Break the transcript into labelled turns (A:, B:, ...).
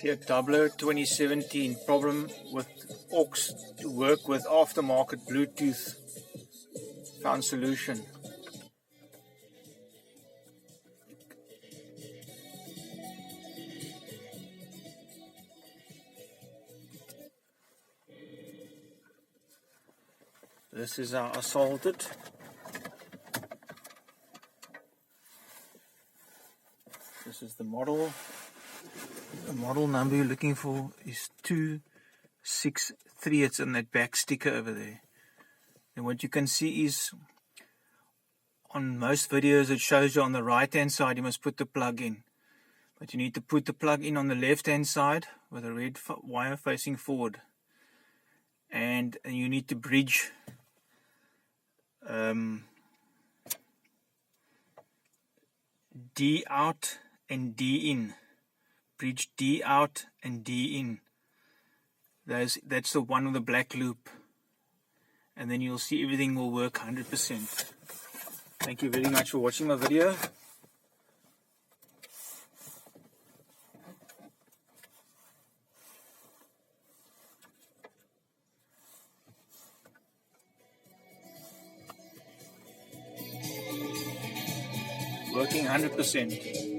A: Fiat Doblo 2017. Problem with aux to work with aftermarket Bluetooth. Found solution. This is how I solved it. This is the model. The model number you're looking for is 263. It's on that back sticker over there. And what you can see is on most videos it shows you on the right hand side you must put the plug in. But you need to put the plug in on the left hand side with a red wire facing forward. And you need to bridge D out and D in. Bridge D out and D in. That's the one with the black loop. And then you'll see everything will work 100%. Thank you very much for watching my video. Working 100%.